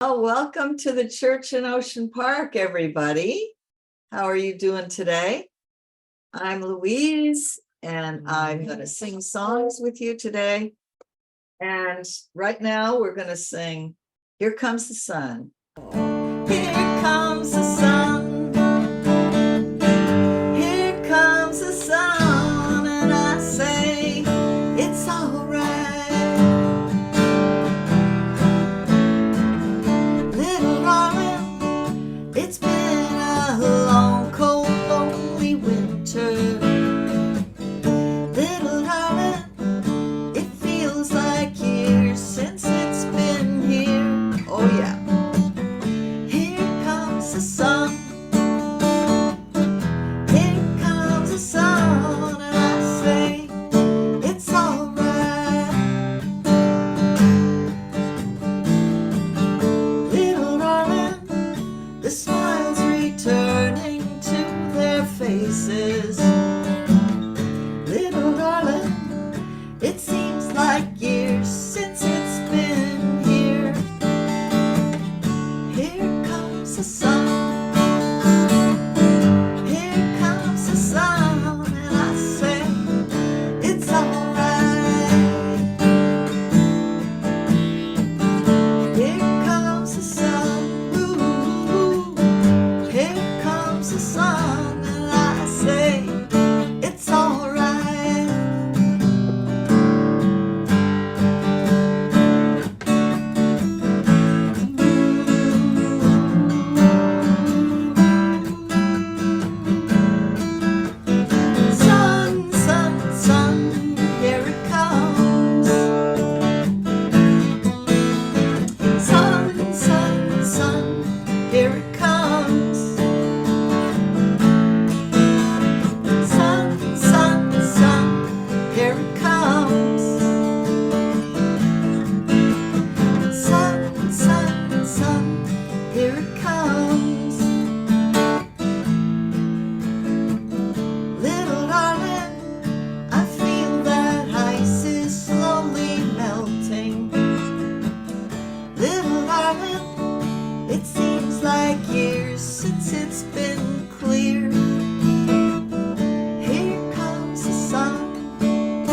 Oh, welcome to the church in Ocean Park, everybody. How are you doing today? I'm Louise, and I'm going to sing songs with you today. And right now, we're going to sing Here Comes the Sun. Here comes the sun. Here comes the sun, and I say it's all right. Little darling, it's been a long, cold, lonely winter. Little darling, it feels like years since it's been here. Oh yeah. Here comes the sun. Here comes the sun, and I say it's all right. Little darling, the smiles returning to their faces. Little darling, it seems like years since it's been here. Here comes the sun. Here comes the sun, and I say it's all right. Here comes the sun. Ooh, here comes the sun, and I say it's all right. Sun, sun, sun, here it comes. Sun, sun, sun, here it comes. Sun, sun, sun, here it comes. Sun, sun, sun, here it comes. Little darling, I feel that ice is slowly melting. Little darling, it seems like years since it's been clear. Here comes the sun. Here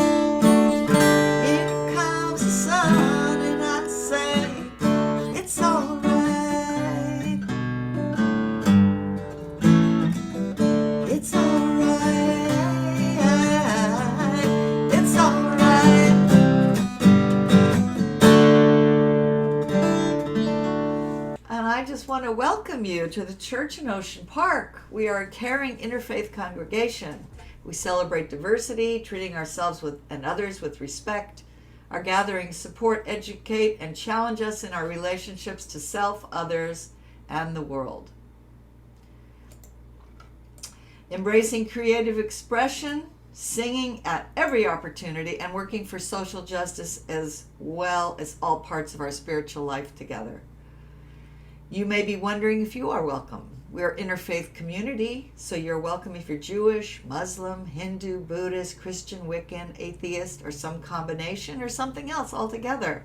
comes the sun, and I say it's all right. It's all right. It's all right. And I just want to welcome you to the church in Ocean Park. We are a caring interfaith congregation. We celebrate diversity, treating ourselves and others with respect. Our gatherings support, educate, and challenge us in our relationships to self, others, and the world. Embracing creative expression, singing at every opportunity, and working for social justice as well as all parts of our spiritual life together. You may be wondering if you are welcome. We're an interfaith community, so you're welcome if you're Jewish, Muslim, Hindu, Buddhist, Christian, Wiccan, atheist, or some combination, or something else altogether.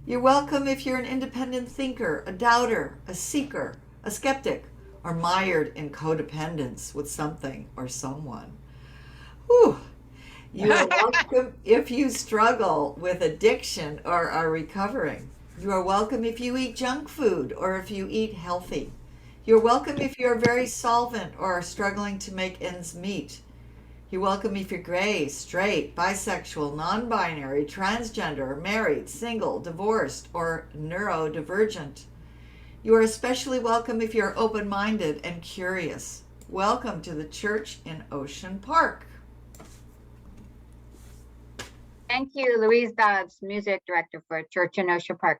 You're welcome if you're an independent thinker, a doubter, a seeker, a skeptic, or mired in codependence with something or someone. Whew. You are welcome if you struggle with addiction or are recovering. You are welcome if you eat junk food or if you eat healthy. You're welcome if you're very solvent or are struggling to make ends meet. You're welcome if you're gay, straight, bisexual, non-binary, transgender, married, single, divorced, or neurodivergent. You are especially welcome if you're open-minded and curious. Welcome to the church in Ocean Park. Thank you, Louise Dodds, Music Director for Church in Ocean Park.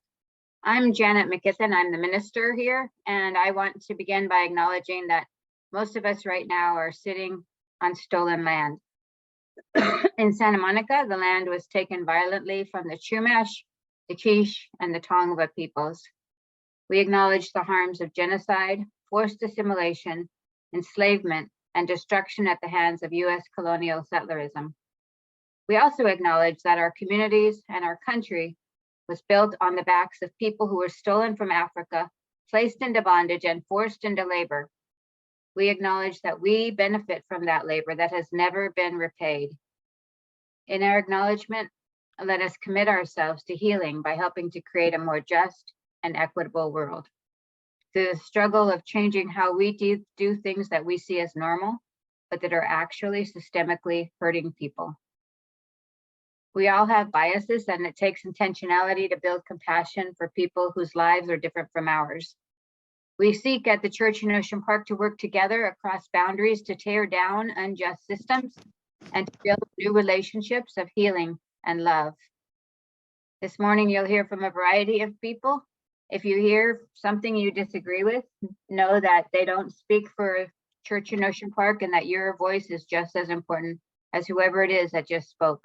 I'm Janet McKithen. I'm the minister here, and I want to begin by acknowledging that most of us right now are sitting on stolen land. In Santa Monica, the land was taken violently from the Chumash, the Quiche, and the Tongva peoples. We acknowledge the harms of genocide, forced assimilation, enslavement, and destruction at the hands of U.S. colonial settlerism. We also acknowledge that our communities and our country was built on the backs of people who were stolen from Africa, placed into bondage, and forced into labor. We acknowledge that we benefit from that labor that has never been repaid. In our acknowledgement, let us commit ourselves to healing by helping to create a more just and equitable world. Through the struggle of changing how we do things that we see as normal, but that are actually systemically hurting people. We all have biases, and it takes intentionality to build compassion for people whose lives are different from ours. We seek at the church in Ocean Park to work together across boundaries to tear down unjust systems and to build new relationships of healing and love. This morning, you'll hear from a variety of people. If you hear something you disagree with, know that they don't speak for church in Ocean Park and that your voice is just as important as whoever it is that just spoke.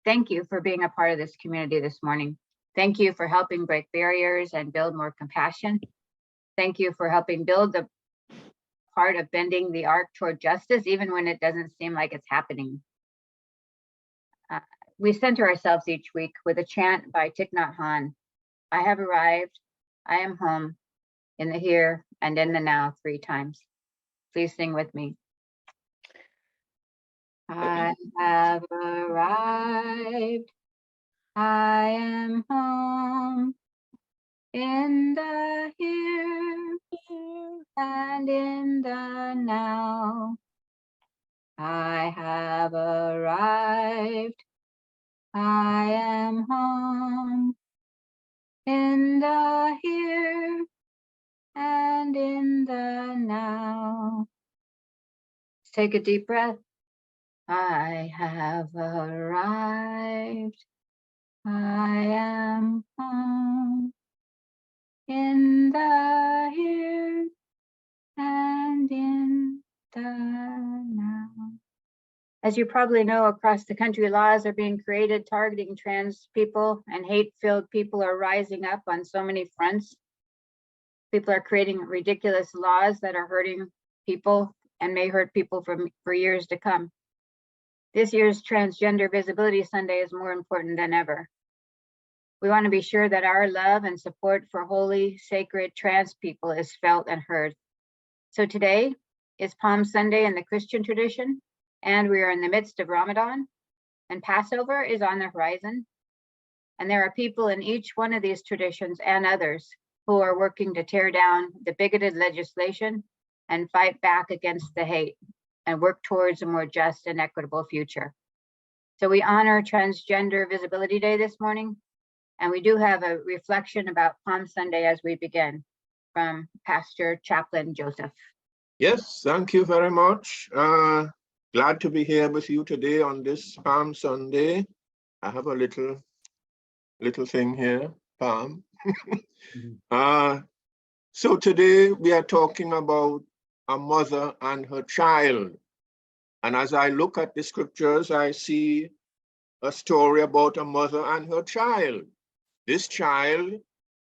Thank you for being a part of this community this morning. Thank you for helping break barriers and build more compassion. Thank you for helping build the part of bending the arc toward justice, even when it doesn't seem like it's happening. We center ourselves each week with a chant by Thich Nhat Hanh. I have arrived, I am home, in the here and in the now 3 times. Please sing with me. I have arrived, I am home, in the here and in the now. I have arrived, I am home, in the here and in the now. Let's take a deep breath. I have arrived, I am home, in the here and in the now. As you probably know, across the country, laws are being created targeting trans people, and hate-filled people are rising up on so many fronts. People are creating ridiculous laws that are hurting people and may hurt people for years to come. This year's Transgender Visibility Sunday is more important than ever. We want to be sure that our love and support for holy, sacred trans people is felt and heard. So today is Palm Sunday in the Christian tradition, and we are in the midst of Ramadan, and Passover is on the horizon. And there are people in each one of these traditions and others who are working to tear down the bigoted legislation and fight back against the hate and work towards a more just and equitable future. So we honor Transgender Visibility Day this morning, and we do have a reflection about Palm Sunday as we begin from Pastor Chaplain Joseph. Yes, thank you very much. Glad to be here with you today on this Palm Sunday. I have a little thing here, palm. So today we are talking about a mother and her child. And as I look at the scriptures, I see a story about a mother and her child. This child,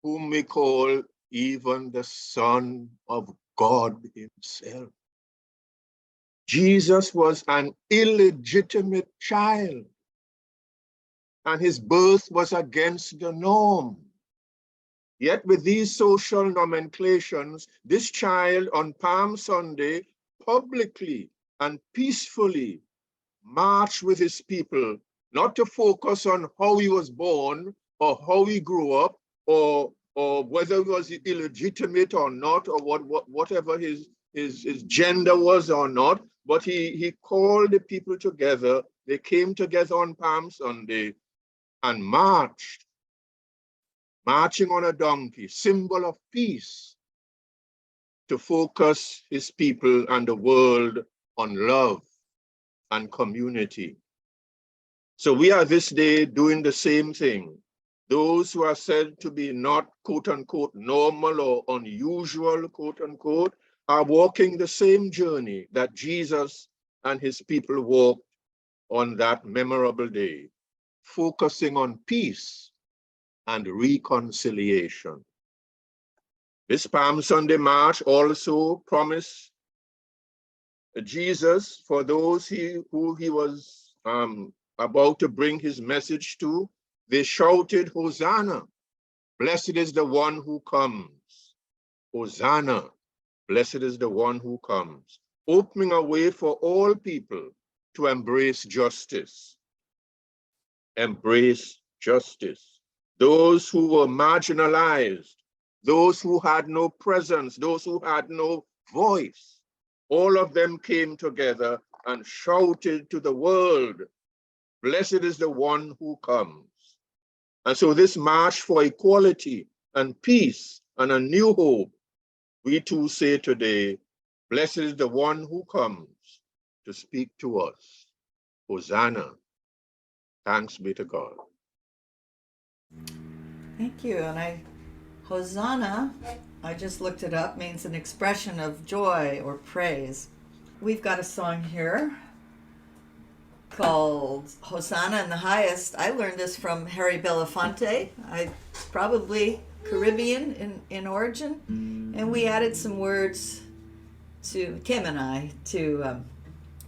whom we call even the Son of God himself. Jesus was an illegitimate child, and his birth was against the norm. Yet with these social nomenclations, this child on Palm Sunday publicly and peacefully marched with his people, not to focus on how he was born or how he grew up or whether he was illegitimate or not, or whatever his gender was or not, but he called the people together. They came together on Palm Sunday and marching on a donkey, symbol of peace, to focus his people and the world on love and community. So we are this day doing the same thing. Those who are said to be not, quote unquote, normal or unusual, quote unquote, are walking the same journey that Jesus and his people walked on that memorable day, focusing on peace and reconciliation. This Palm Sunday march also promised Jesus for those who he was about to bring his message to, They shouted, Hosanna, blessed is the one who comes. Hosanna, blessed is the one who comes, opening a way for all people to embrace justice. Embrace justice. Those who were marginalized, those who had no presence, those who had no voice, all of them came together and shouted to the world, blessed is the one who comes. And so this march for equality and peace and a new hope, we too say today, blessed is the one who comes to speak to us. Hosanna. Thanks be to God. Thank you. And Hosanna, I just looked it up, means an expression of joy or praise. We've got a song here called Hosanna in the Highest. I learned this from Harry Belafonte. Probably Caribbean in origin. And we added some words to Kim and I to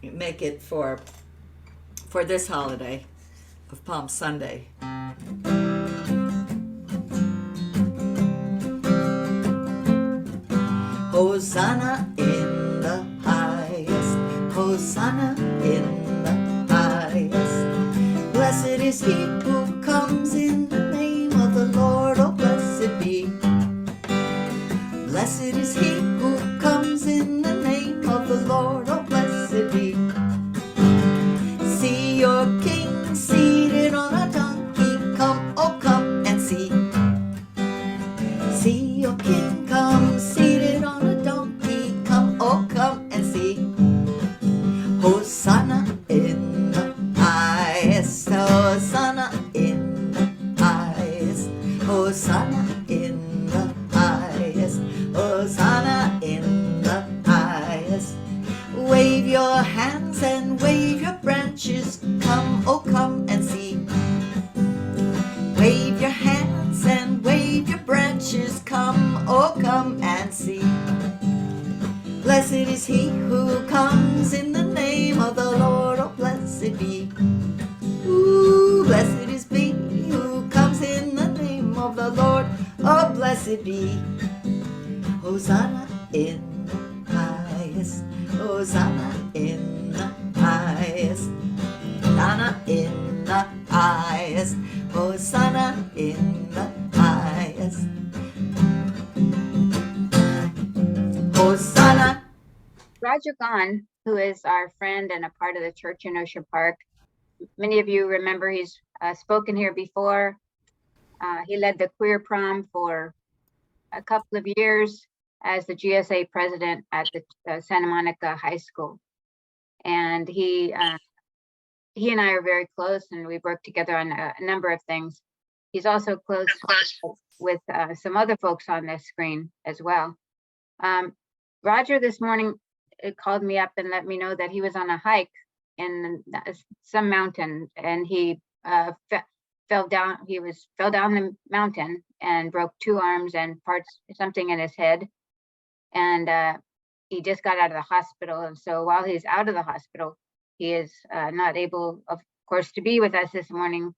make it for this holiday of Palm Sunday. Hosanna in the highest, Hosanna in the highest. Blessed is he who comes in the name of the Lord, oh blessed be. Blessed is he who comes in the name of the Lord, oh blessed be. See your king seated on a donkey, come, oh come and see. See your king come seated on a donkey, come, oh come and see. Hosanna in the highest, Hosanna in the highest, Hosanna in the highest, Hosanna in the highest. Wave your hands and wave your branches, come, oh come and see. Wave your hands and wave your branches, come, oh come and see. Blessed is he who comes in the name of the Lord, oh blessed be. Ooh, blessed is he who comes in the name of the Lord, oh blessed be. Hosanna in the highest, Hosanna in the highest, Hosanna in the highest, Hosanna in the highest. Hosanna. Roger Baughn, who is our friend and a part of the church in Ocean Park. Many of you remember he's spoken here before. He led the queer prom for a couple of years as the GSA president at the Santa Monica High School. And he and I are very close, and we've worked together on a number of things. He's also close with some other folks on this screen as well. Roger this morning called me up and let me know that he was on a hike in some mountain, and he fell down the mountain and broke 2 arms and something in his head. And he just got out of the hospital. And so while he's out of the hospital, he is not able, of course, to be with us this morning.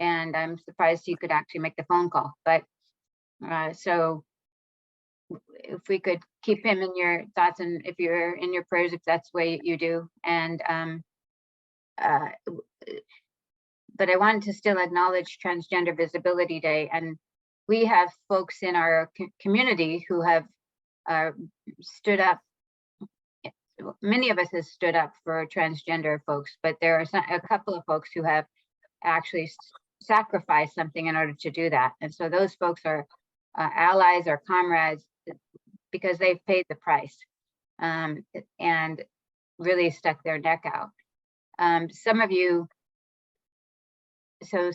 And I'm surprised he could actually make the phone call. But so if we could keep him in your thoughts, and if you're in your prayers, if that's the way you do. And but I wanted to still acknowledge Transgender Visibility Day. And we have folks in our community who have stood up. Many of us have stood up for transgender folks, but there are a couple of folks who have actually sacrificed something in order to do that. And so those folks are allies or comrades because they've paid the price and really stuck their neck out. Some of you, so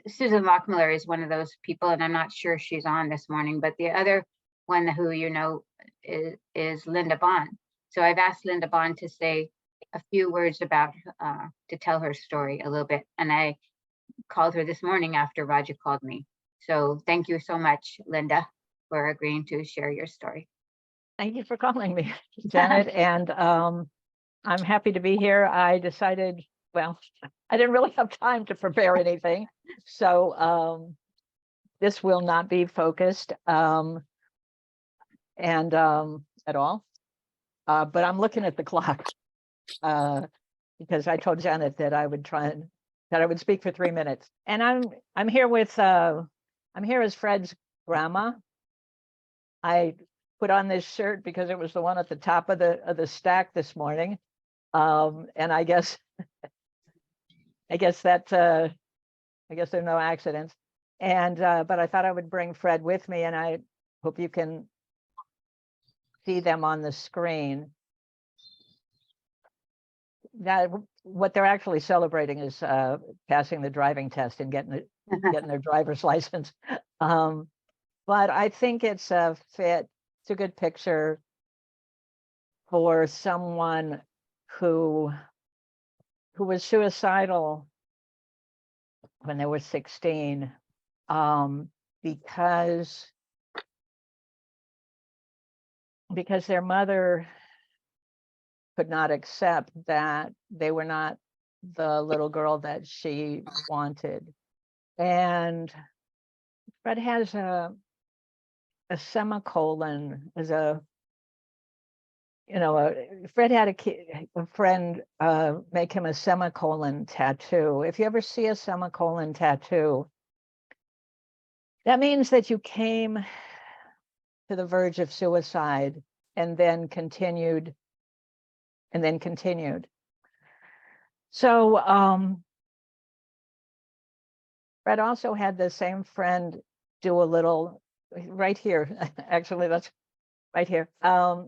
Susan Lockmiller is one of those people, and I'm not sure she's on this morning, but the other one who you know is Linda Baughn. So I've asked Linda Baughn to say a few words about, to tell her story a little bit. And I called her this morning after Roger called me. So thank you so much, Linda, for agreeing to share your story. Thank you for calling me, Janet. And I'm happy to be here. I decided well, I didn't really have time to prepare anything. So this will not be focused at all. But I'm looking at the clock because I told Janet that I would speak for 3 minutes. And I'm here with I'm here as Fred's grandma. I put on this shirt because it was the one at the top of the stack this morning. And I guess that I guess there are no accidents. And but I thought I would bring Fred with me, and I hope you can see them on the screen. That what they're actually celebrating is passing the driving test and getting their driver's license. But I think it's a fit. It's a good picture for someone who was suicidal when they were 16, because their mother could not accept that they were not the little girl that she wanted. And Fred has a semicolon as Fred had a friend make him a semicolon tattoo. If you ever see a semicolon tattoo, that means that you came to the verge of suicide and then continued. So Fred also had the same friend do a little, right here, actually that's right here, a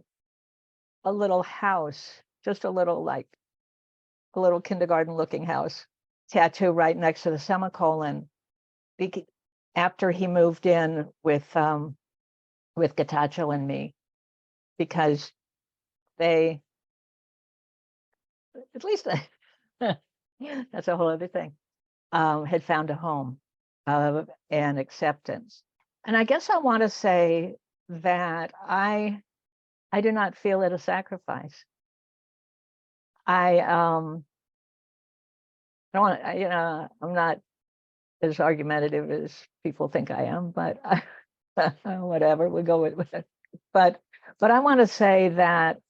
little house, just a little kindergarten looking house tattoo right next to the semicolon, after he moved in with Gatacho and me, because they, at least that's a whole other thing, had found a home and acceptance. And I guess I want to say that I do not feel it a sacrifice. I don't want, I'm not as argumentative as people think I am, but whatever, we go with it. But I want to say that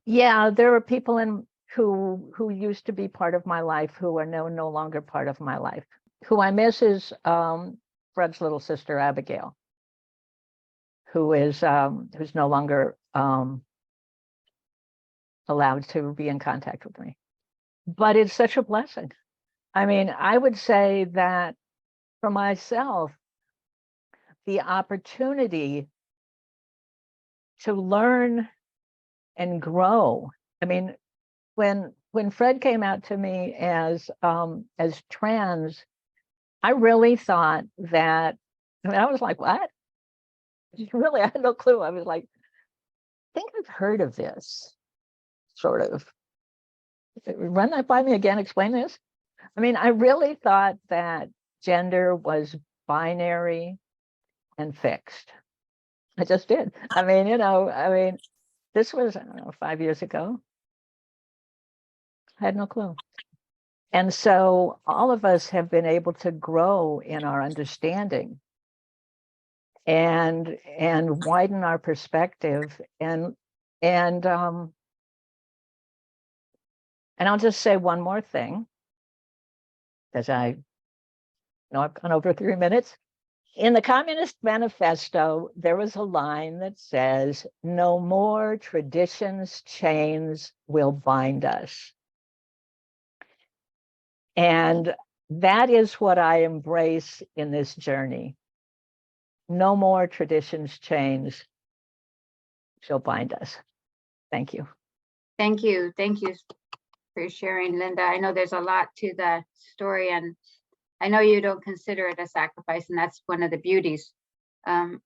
yeah, there are people who used to be part of my life who are no longer part of my life. Who I miss is Fred's little sister Abigail, who is who's no longer allowed to be in contact with me. But it's such a blessing. I mean, I would say that for myself, the opportunity to learn and grow. I mean, when Fred came out to me as trans, I really thought that, I was like, what? Really, I had no clue. I was like, I think I've heard of this, sort of. Run that by me again, explain this. I mean, I really thought that gender was binary and fixed. I just did. I mean, this was, I don't know, 5 years ago. I had no clue. And so all of us have been able to grow in our understanding and widen our perspective. And I'll just say one more thing, because I know I've gone over 3 minutes. In the Communist Manifesto, there was a line that says, "No more traditions' chains will bind us." And that is what I embrace in this journey. No more traditions' chains shall bind us. Thank you. Thank you. Thank you for sharing, Linda. I know there's a lot to the story, and I know you don't consider it a sacrifice, and that's one of the beauties. And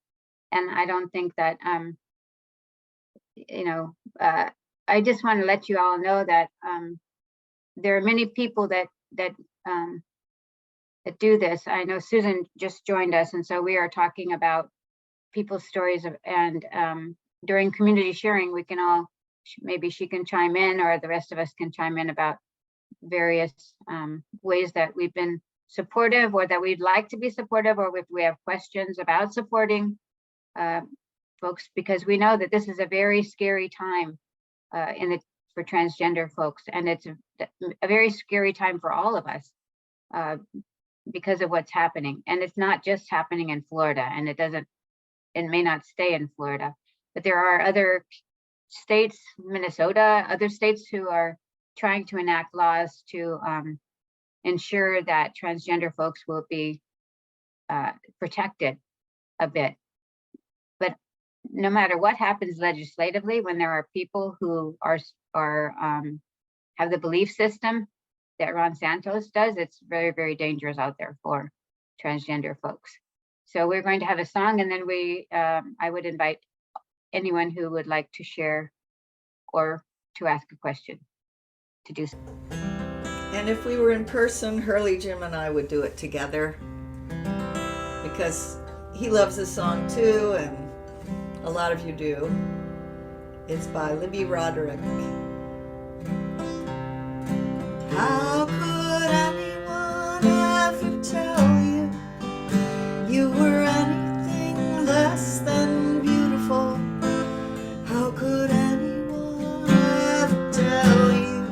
I don't think that, I just want to let you all know that there are many people that do this. I know Susan just joined us, and so we are talking about people's stories and during community sharing, we can all maybe she can chime in, or the rest of us can chime in about various ways that we've been supportive, or that we'd like to be supportive, or if we have questions about supporting folks, because we know that this is a very scary time for transgender folks, and it's a very scary time for all of us because of what's happening. And it's not just happening in Florida, and it may not stay in Florida, but there are other states, Minnesota, other states who are trying to enact laws to ensure that transgender folks will be protected a bit. But no matter what happens legislatively, when there are people who have the belief system that Ron Santos does, it's very, very dangerous out there for transgender folks. So we're going to have a song, and then I would invite anyone who would like to share or to ask a question to do so. And if we were in person, Hurley, Jim, and I would do it together, because he loves this song too, and a lot of you do. It's by Libby Roderick. How could anyone ever tell you you were anything less than beautiful? How could anyone ever tell you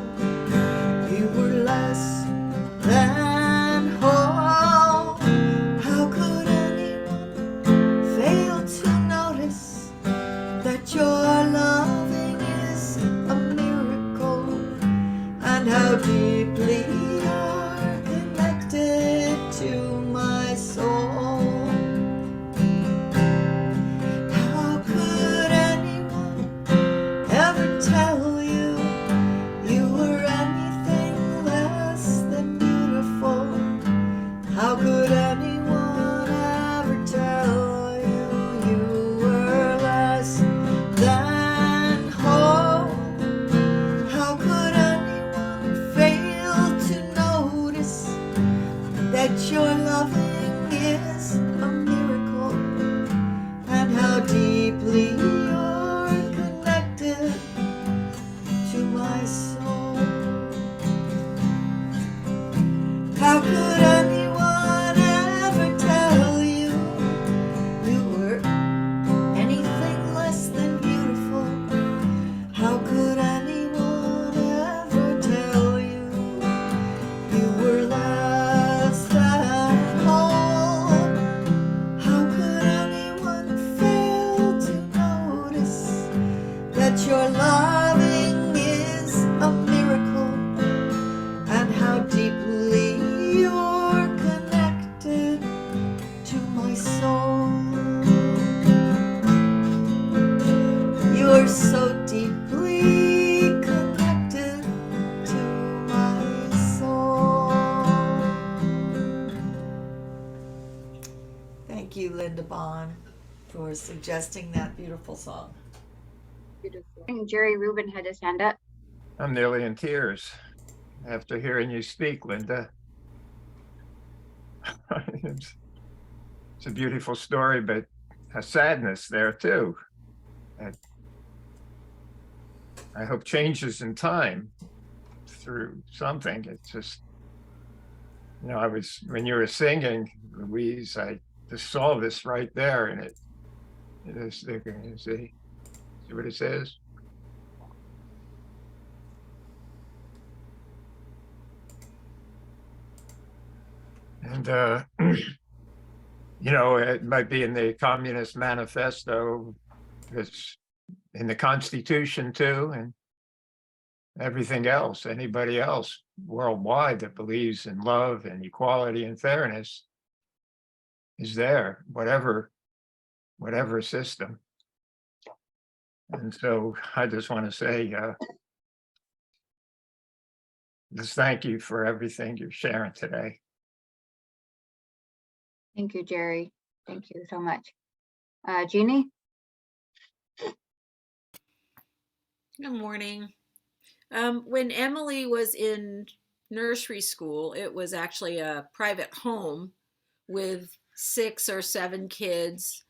you were less than whole? How could anyone fail to notice that your loving is a miracle, and how deeply you're connected to my soul? How could anyone ever tell you you were anything less than beautiful? How could anyone ever tell you you were less than whole? How could anyone fail to notice that your loving is a miracle, and how deeply you're connected to my soul? How could anyone ever tell you you were anything less than beautiful? How could anyone ever tell you you were less than whole? How could anyone fail to notice that your loving is a miracle, and how deeply you're connected to my soul? You're so deeply connected to my soul. Thank you, Linda Baughn, for suggesting that beautiful song. Beautiful. And Jerry Rubin had his hand up. I'm nearly in tears after hearing you speak, Linda. It's a beautiful story, but a sadness there too. And I hope changes in time through something. It's just, when you were singing, Louise, I just saw this right there, and it is, see what it says? And, it might be in the Communist Manifesto, it's in the Constitution too, and everything else, anybody else worldwide that believes in love and equality and fairness is there, whatever system. And so I just want to say, just thank you for everything you're sharing today. Thank you, Jerry. Thank you so much. Jeannie? Good morning. When Emily was in nursery school, it was actually a private home with 6 or 7 kids,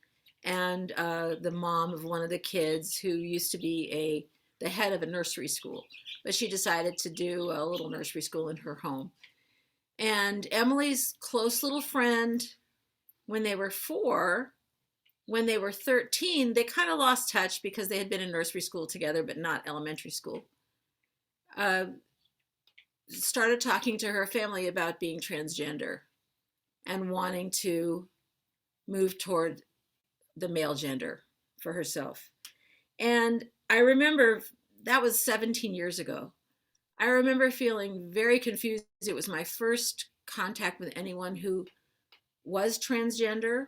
and the mom of one of the kids, who used to be a the head of a nursery school, but she decided to do a little nursery school in her home. And Emily's close little friend, when they were 4, when they were 13, they kind of lost touch because they had been in nursery school together, but not elementary school. Started talking to her family about being transgender and wanting to move toward the male gender for herself. And I remember that was 17 years ago. I remember feeling very confused. It was my first contact with anyone who was transgender,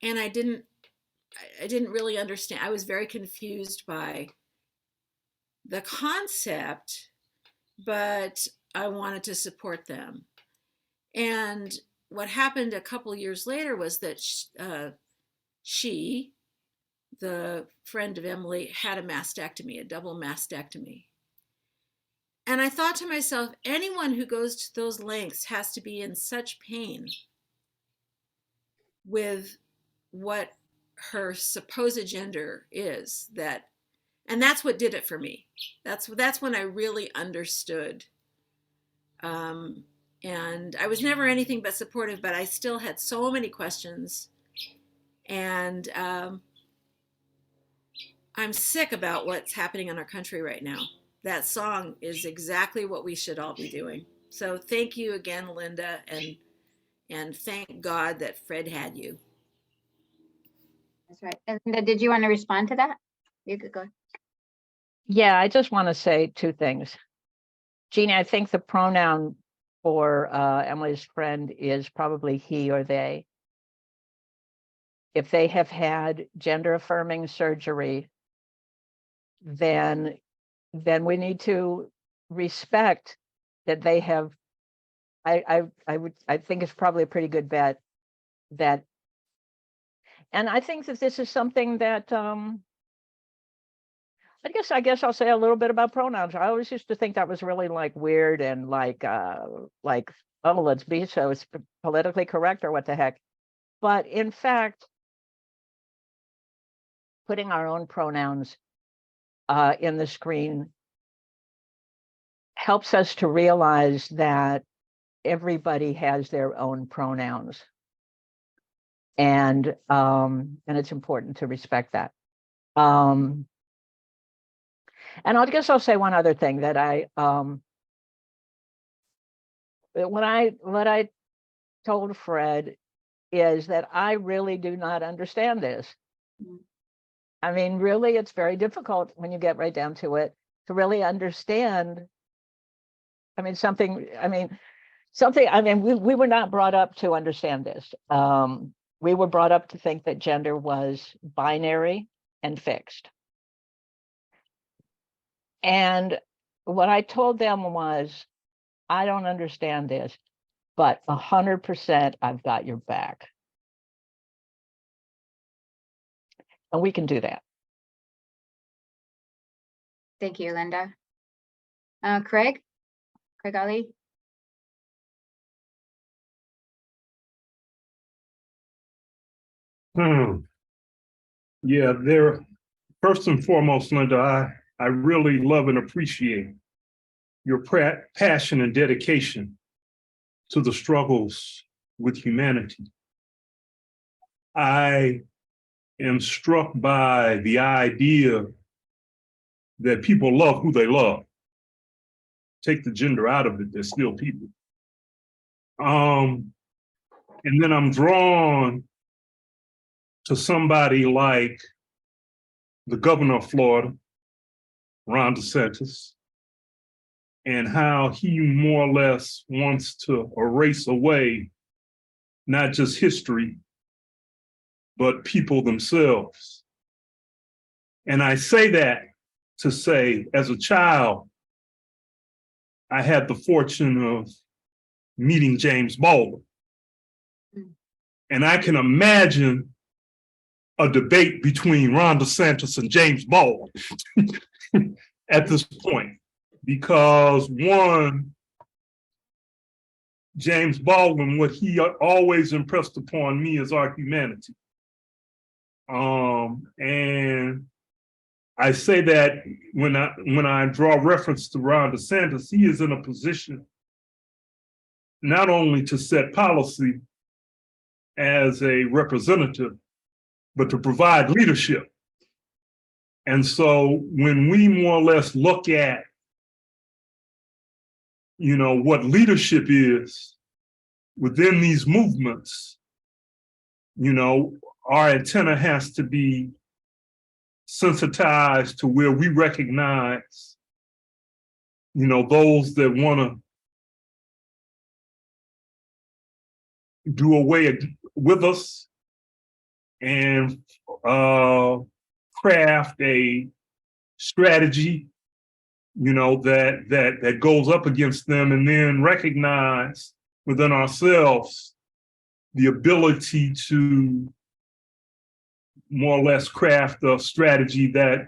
and I didn't really understand. I was very confused by the concept, but I wanted to support them. And what happened a couple years later was that she, the friend of Emily, had a mastectomy, a double mastectomy. And I thought to myself, anyone who goes to those lengths has to be in such pain with what her supposed gender is, and that's what did it for me. That's when I really understood. And I was never anything but supportive, but I still had so many questions. And I'm sick about what's happening in our country right now. That song is exactly what we should all be doing. So thank you again, Linda, and thank God that Fred had you. That's right. And Linda, did you want to respond to that? You could go. Yeah, I just want to say 2 things. Jeannie, I think the pronoun for Emily's friend is probably he or they. If they have had gender affirming surgery, then we need to respect that they have. I think it's probably a pretty good bet that, and I think that this is something that I guess I'll say a little bit about pronouns. I always used to think that was really like weird and like oh, let's be so politically correct or what the heck. But in fact, putting our own pronouns in the screen helps us to realize that everybody has their own pronouns, and it's important to respect that. And I guess I'll say one other thing that what I told Fred is that I really do not understand this. I mean, really, it's very difficult when you get right down to it to really understand. We were not brought up to understand this. We were brought up to think that gender was binary and fixed. And what I told them was, I don't understand this, but 100% I've got your back. And we can do that. Thank you, Linda. Craig Ali. Yeah, first and foremost, Linda, I really love and appreciate your passion and dedication to the struggles with humanity. I am struck by the idea that people love who they love. Take the gender out of it, they're still people. And then I'm drawn to somebody like the governor of Florida, Ron DeSantis, and how he more or less wants to erase away not just history, but people themselves. And I say that to say, as a child, I had the fortune of meeting James Baughn. And I can imagine a debate between Ron DeSantis and James Baughn at this point, because one, James Baldwin, what he always impressed upon me is our humanity. And I say that when I draw reference to Ron DeSantis, he is in a position not only to set policy as a representative, but to provide leadership. And so when we more or less look at, what leadership is within these movements, our antenna has to be sensitized to where we recognize, those that want to do away with us and craft a strategy, that goes up against them, and then recognize within ourselves the ability to more or less craft a strategy that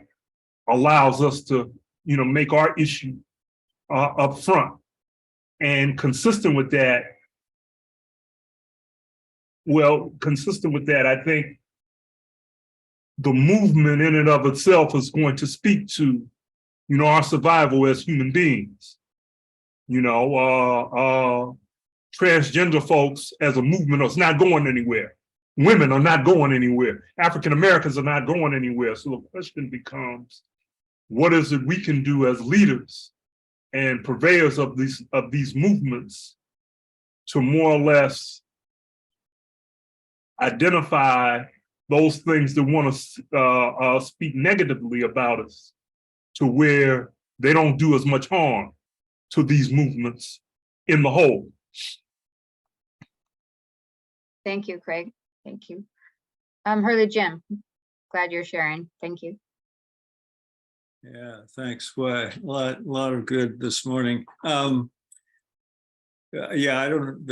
allows us to, make our issue up front. And consistent with that, I think the movement in and of itself is going to speak to, our survival as human beings. Transgender folks as a movement is not going anywhere. Women are not going anywhere. African Americans are not going anywhere. So the question becomes, what is it we can do as leaders and purveyors of these movements to more or less identify those things that want to speak negatively about us, to where they don't do as much harm to these movements in the whole. Thank you, Craig. Thank you. Hurley Jim, glad you're sharing. Thank you. Yeah, thanks. Well, a lot of good this morning. Yeah, I don't,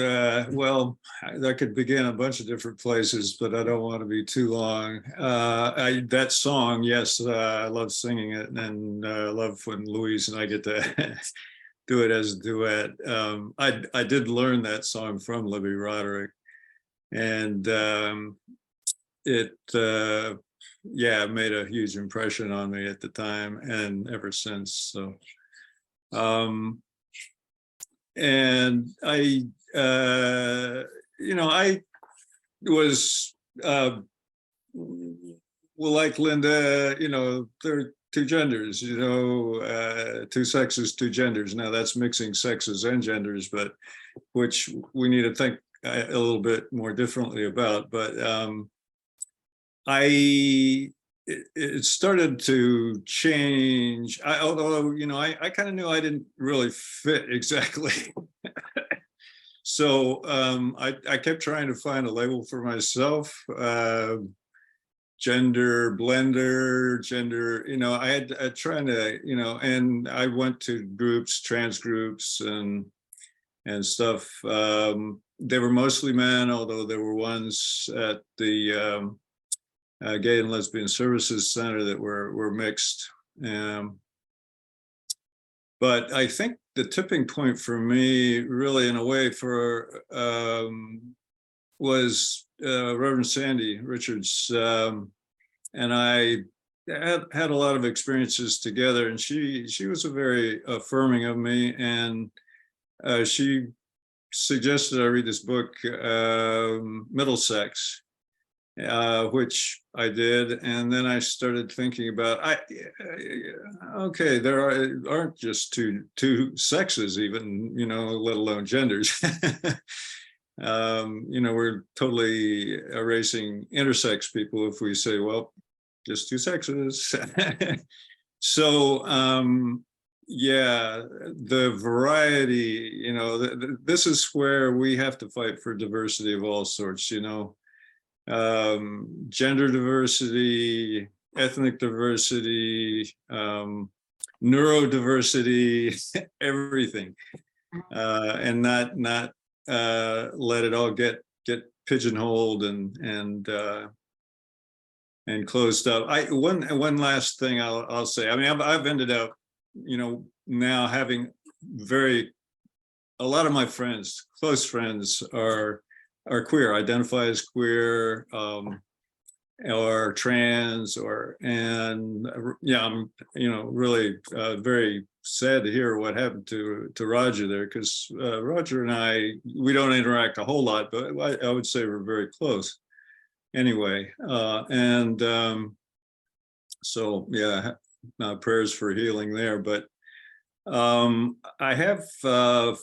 well, I could begin a bunch of different places, but I don't want to be too long. That song, yes, I love singing it, and I love when Louise and I get to do it as a duet. I did learn that song from Libby Roderick, and yeah, made a huge impression on me at the time and ever since. So, and I was, well, like Linda, there are two genders, two sexes, two genders. Now that's mixing sexes and genders, but which we need to think a little bit more differently about. But it started to change. Although, I kind of knew I didn't really fit exactly. So I kept trying to find a label for myself. Gender blender, gender, I had trying to, and I went to groups, trans groups and stuff. They were mostly men, although there were ones at the Gay and Lesbian Services Center that were mixed. But I think the tipping point for me, really, in a way, was Reverend Sandy Richards, and I had a lot of experiences together, and she was very affirming of me, and she suggested I read this book, Middlesex, which I did, and then I started thinking about, okay, there aren't just two sexes, even, let alone genders. We're totally erasing intersex people if we say, well, just two sexes. So, yeah, the variety, this is where we have to fight for diversity of all sorts, gender diversity, ethnic diversity, neurodiversity, everything, and not let it all get pigeonholed and closed up. One last thing I'll say. I mean, I've ended up, now having a lot of my friends, close friends, are queer, identify as queer. or trans, and yeah, I'm really very sad to hear what happened to Roger there, because Roger and we don't interact a whole lot, but I would say we're very close anyway. So yeah, prayers for healing there. But I have I'm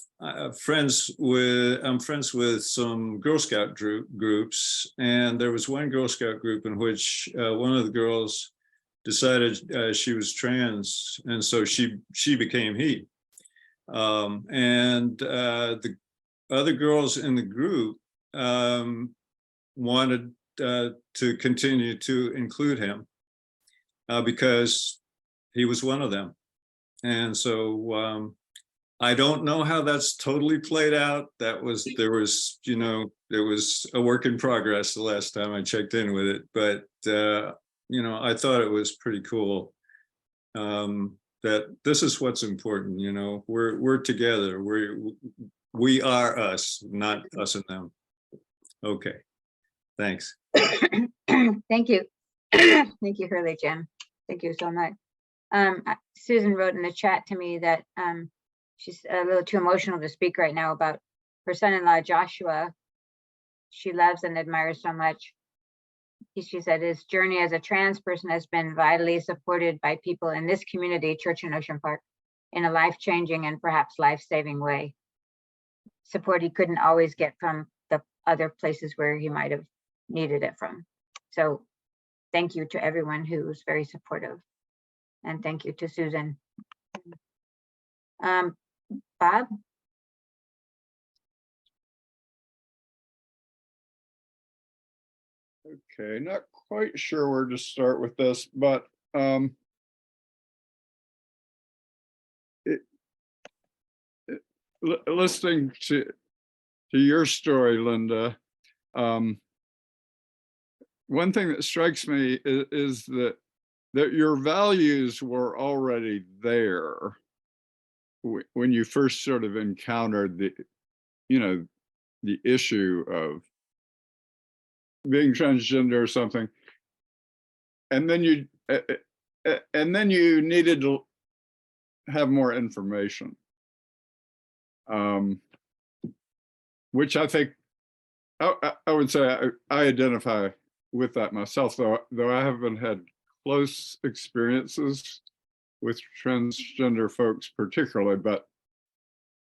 friends with some Girl Scout groups, and there was one Girl Scout group in which one of the girls decided she was trans, and so she became he. And the other girls in the group wanted to continue to include him because he was one of them. And so I don't know how that's totally played out. There was a work in progress the last time I checked in with it, but I thought it was pretty cool that this is what's important. We're together. We are us, not us and them. Okay, thanks. Thank you. Thank you, Hurley Jim. Thank you so much. Susan wrote in the chat to me that she's a little too emotional to speak right now about her son-in-law, Joshua. She loves and admires so much. She said his journey as a trans person has been vitally supported by people in this community, Church in Ocean Park, in a life-changing and perhaps life-saving way. Support he couldn't always get from the other places where he might have needed it from. So thank you to everyone who's very supportive. And thank you to Susan. Bob? Okay, not quite sure where to start with this, but listening to your story, Linda, one thing that strikes me is that your values were already there when you first sort of encountered the issue of being transgender or something, and then you needed to have more information, which I think I would say I identify with that myself, though I haven't had close experiences with transgender folks particularly, but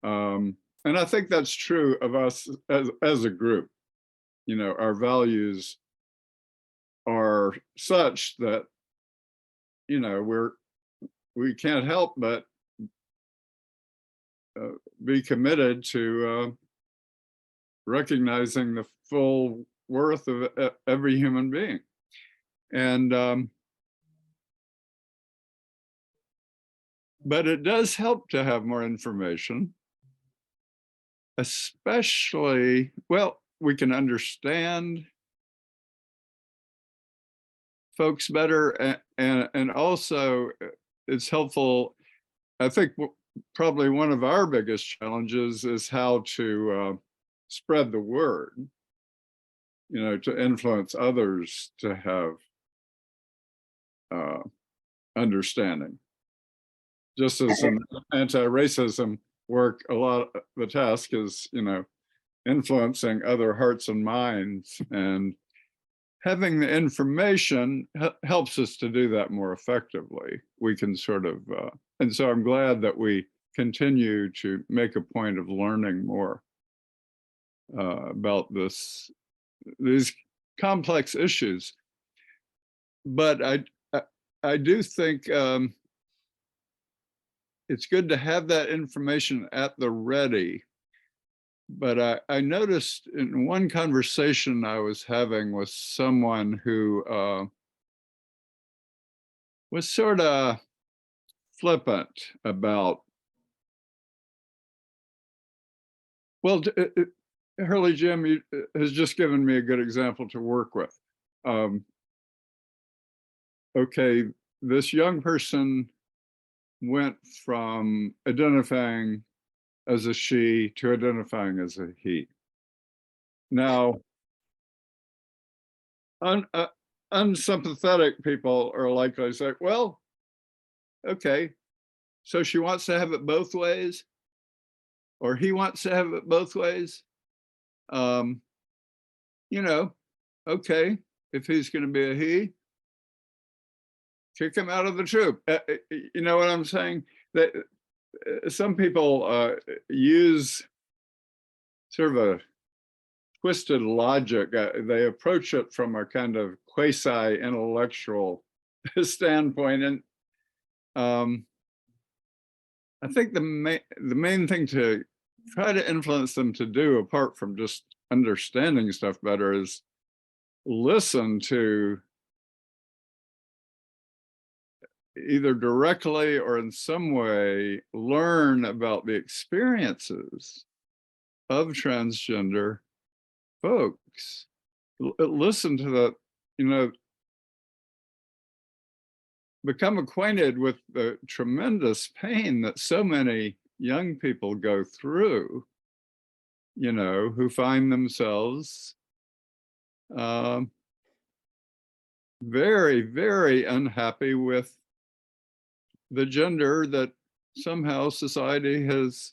and I think that's true of us as a group. Our values are such that we can't help but be committed to recognizing the full worth of every human being. And but it does help to have more information, especially, well, we can understand folks better, and also it's helpful. I think probably one of our biggest challenges is how to spread the word, to influence others to have understanding. Just as in anti-racism work, a lot of the task is, influencing other hearts and minds, and having the information helps us to do that more effectively. We can sort of, and so I'm glad that we continue to make a point of learning more about these complex issues. But I do think it's good to have that information at the ready. But I noticed in one conversation I was having with someone who was sort of flippant about, well, Hurley Jim has just given me a good example to work with. Okay, this young person went from identifying as a she to identifying as a he. Now, unsympathetic people are likely to say, well, okay, so she wants to have it both ways, or he wants to have it both ways. You know, okay, if he's going to be a he, kick him out of the troop. You know what I'm saying? That some people use sort of a twisted logic. They approach it from a kind of quasi-intellectual standpoint, and I think the main thing to try to influence them to do, apart from just understanding stuff better, is listen to, either directly or in some way, learn about the experiences of transgender folks. Listen to the, you know, become acquainted with the tremendous pain that so many young people go through, you know, who find themselves very, very unhappy with the gender that somehow society has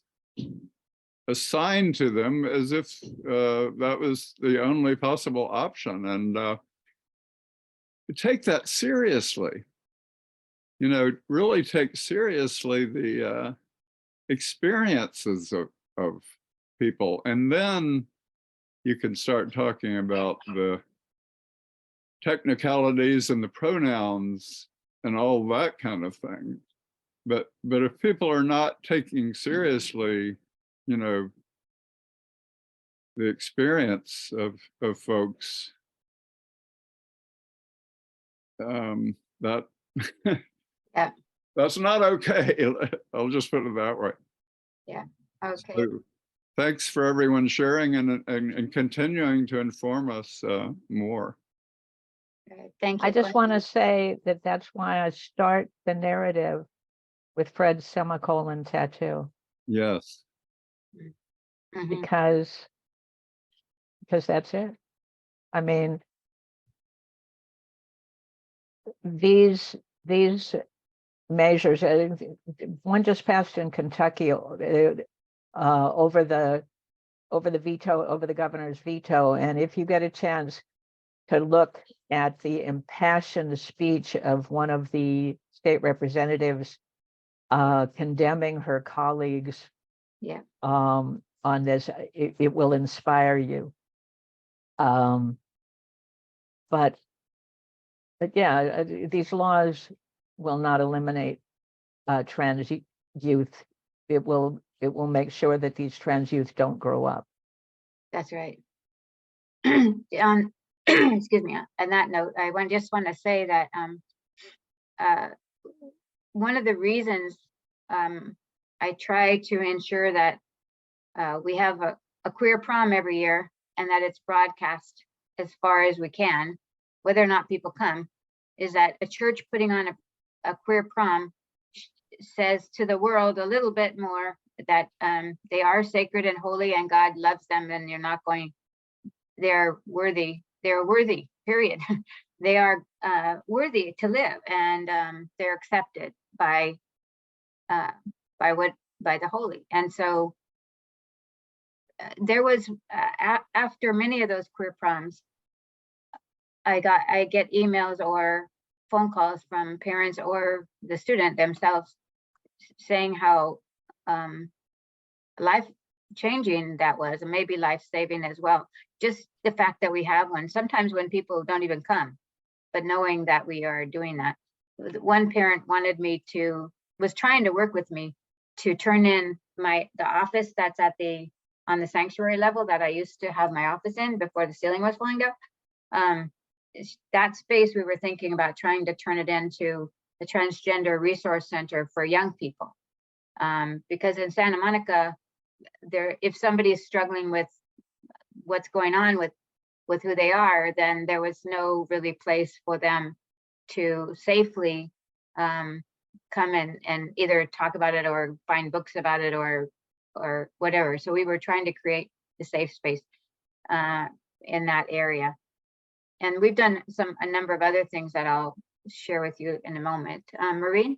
assigned to them, as if that was the only possible option. And take that seriously, you know, really take seriously the experiences of people. And then you can start talking about the technicalities and the pronouns and all that kind of thing. But if people are not taking seriously, you know, the experience of folks, that Yeah. that's not okay. I'll just put it that way. Yeah. Okay. So, thanks for everyone sharing and continuing to inform us more. Thank you. I just want to say that that's why I start the narrative with Fred's semicolon tattoo, Yes. Mhm. because that's it. I mean, these measures, one just passed in Kentucky over the veto, over the governor's veto. And if you get a chance to look at the impassioned speech of one of the state representatives condemning her colleagues, Yeah. on this, it will inspire you. But yeah, these laws will not eliminate trans youth. It will make sure that these trans youth don't grow up. That's right. Excuse me. On that note, I just want to say that one of the reasons I try to ensure that we have a queer prom every year, and that it's broadcast as far as we can, whether or not people come, is that a church putting on a queer prom says to the world a little bit more that they are sacred and holy, and God loves them, and they're worthy, period. They are worthy to live, and they're accepted by the holy. And so there was after many of those queer proms, I get emails or phone calls from parents or the student themselves saying how life changing that was, and maybe life saving as well. Just the fact that we have one, sometimes when people don't even come, but knowing that we are doing that. One parent was trying to work with me to turn in the office that's on the sanctuary level that I used to have my office in before the ceiling was falling down. That space, we were thinking about trying to turn it into the Transgender Resource Center for young people. Because in Santa Monica, if somebody is struggling with what's going on with who they are, then there was no really place for them to safely come in and either talk about it or find books about it or whatever. So we were trying to create a safe space in that area. And we've done a number of other things that I'll share with you in a moment. Maureen?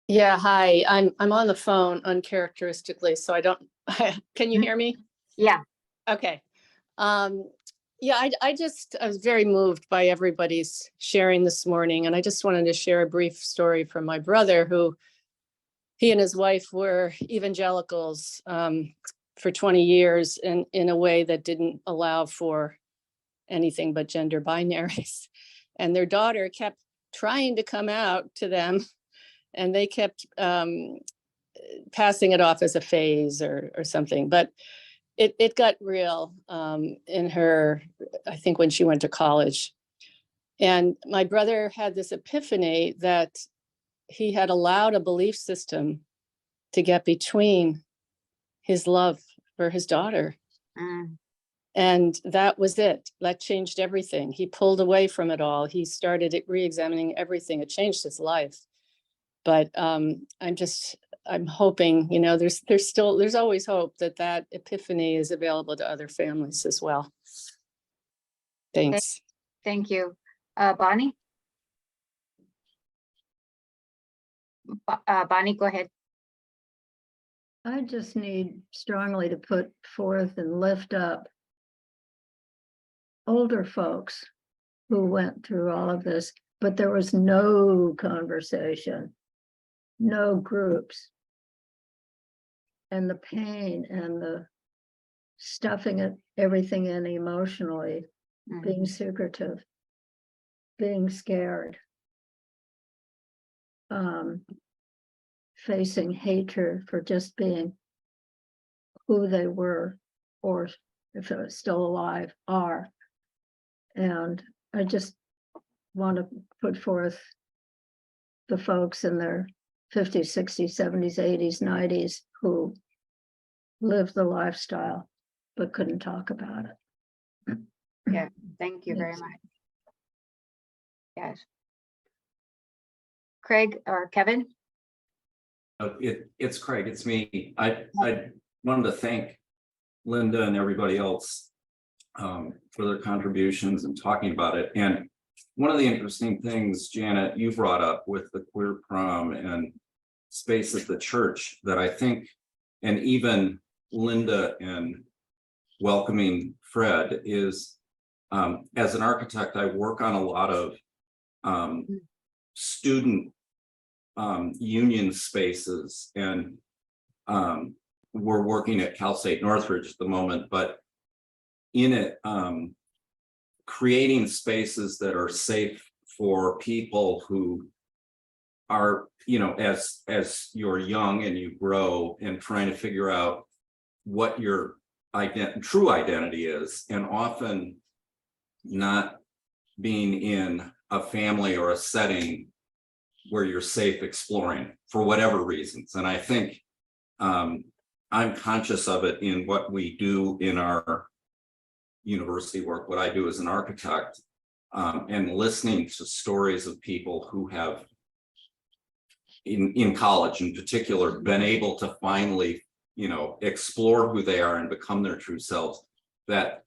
Yeah, hi. I'm on the phone uncharacteristically, so I don't. Can you hear me? Yeah. Okay. Yeah, I was very moved by everybody's sharing this morning, and I just wanted to share a brief story from my brother, who he and his wife were evangelicals for 20 years in a way that didn't allow for anything but gender binaries. And their daughter kept trying to come out to them, and they kept passing it off as a phase or something. But it got real in her, I think, when she went to college. And my brother had this epiphany that he had allowed a belief system to get between his love for his daughter. And that was it. That changed everything. He pulled away from it all. He started re-examining everything. It changed his life. But I'm hoping, there's always hope that epiphany is available to other families as well. Thanks. Thank you. Bonnie? Bonnie, go ahead. I just need strongly to put forth and lift up older folks who went through all of this, but there was no conversation, no groups. And the pain and the stuffing everything in emotionally, being secretive, being scared, facing hatred for just being who they were, or if they're still alive, are. And I just want to put forth the folks in their 50s, 60s, 70s, 80s, 90s who lived the lifestyle but couldn't talk about it. Yeah, thank you very much. Yes. Craig or Kevin? It's Craig, it's me. I wanted to thank Linda and everybody else for their contributions and talking about it. And one of the interesting things, Janet, you brought up with the queer prom and space at the church that I think, and even Linda and welcoming Fred, is as an architect, I work on a lot of student union spaces, and we're working at Cal State Northridge at the moment, but in it, creating spaces that are safe for people who are, as you're young and you grow and trying to figure out what your true identity is, and often not being in a family or a setting where you're safe exploring for whatever reasons. And I think I'm conscious of it in what we do in our university work, what I do as an architect, and listening to stories of people who have, in college in particular, been able to finally, explore who they are and become their true selves. That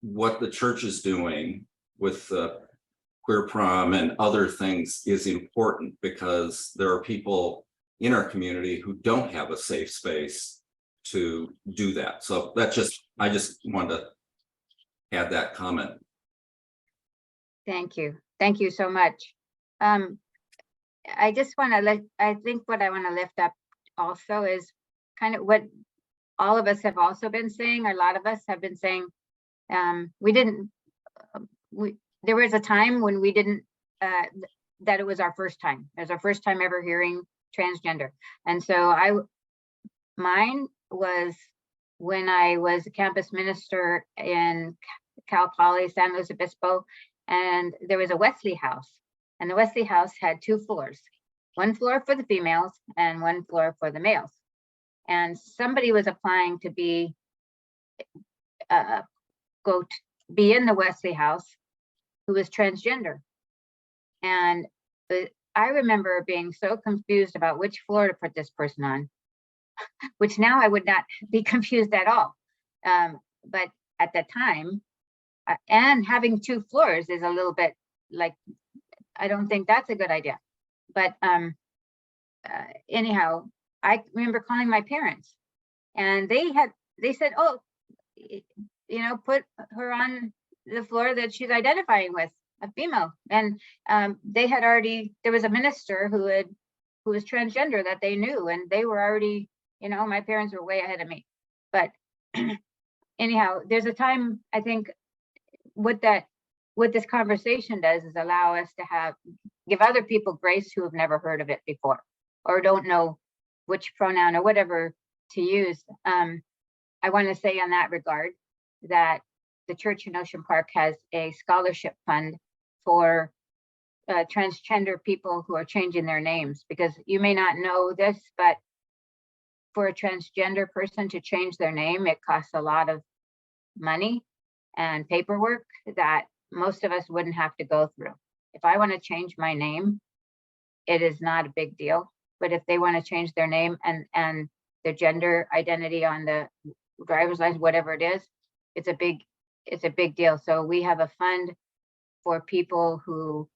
what the church is doing with the queer prom and other things is important, because there are people in our community who don't have a safe space to do that. So I just wanted to add that comment. Thank you. Thank you so much. I just want to I think what I want to lift up also is kind of what all of us have also been saying. A lot of us have been saying, there was a time when we didn't, that it was our first time. It was our first time ever hearing transgender. And so mine was when I was a campus minister in Cal Poly, San Luis Obispo, and there was a Wesley House. And the Wesley House had 2 floors, one floor for the females and one floor for the males. And somebody was applying to be in the Wesley House who was transgender. And I remember being so confused about which floor to put this person on, which now I would not be confused at all. But at the time. And having 2 floors is a little bit like, I don't think that's a good idea. But anyhow, I remember calling my parents, and they said, oh, put her on the floor that she's identifying with, a female. And they had already, there was a minister who was transgender that they knew, and they were already, my parents were way ahead of me. But anyhow, there's a time, I think, what this conversation does is allow us to give other people grace who have never heard of it before, or don't know which pronoun or whatever to use. I want to say on that regard that the church in Ocean Park has a scholarship fund for transgender people who are changing their names, because you may not know this, but for a transgender person to change their name, it costs a lot of money and paperwork that most of us wouldn't have to go through. If I want to change my name, it is not a big deal. But if they want to change their name and their gender identity on the driver's license, whatever it is, it's a big deal. So we have a fund for people who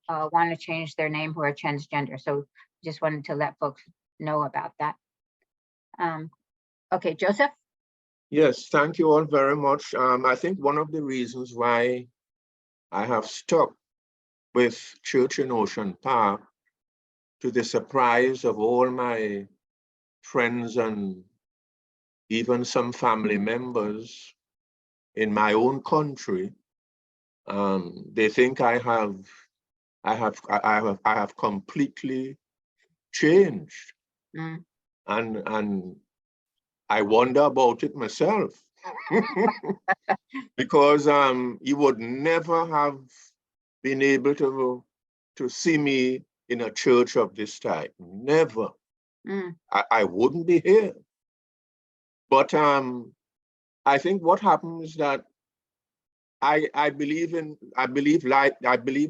want to change their name, who are transgender. So just wanted to let folks know about that. Okay, Joseph? Yes, thank you all very much. I think one of the reasons why I have stuck with Church in Ocean Park, to the surprise of all my friends and even some family members in my own country, they think I have completely changed. Mm. And I wonder about it myself. Because you would never have been able to see me in a church of this type. Never. Mm. I wouldn't be here. But I think what happens is that I believe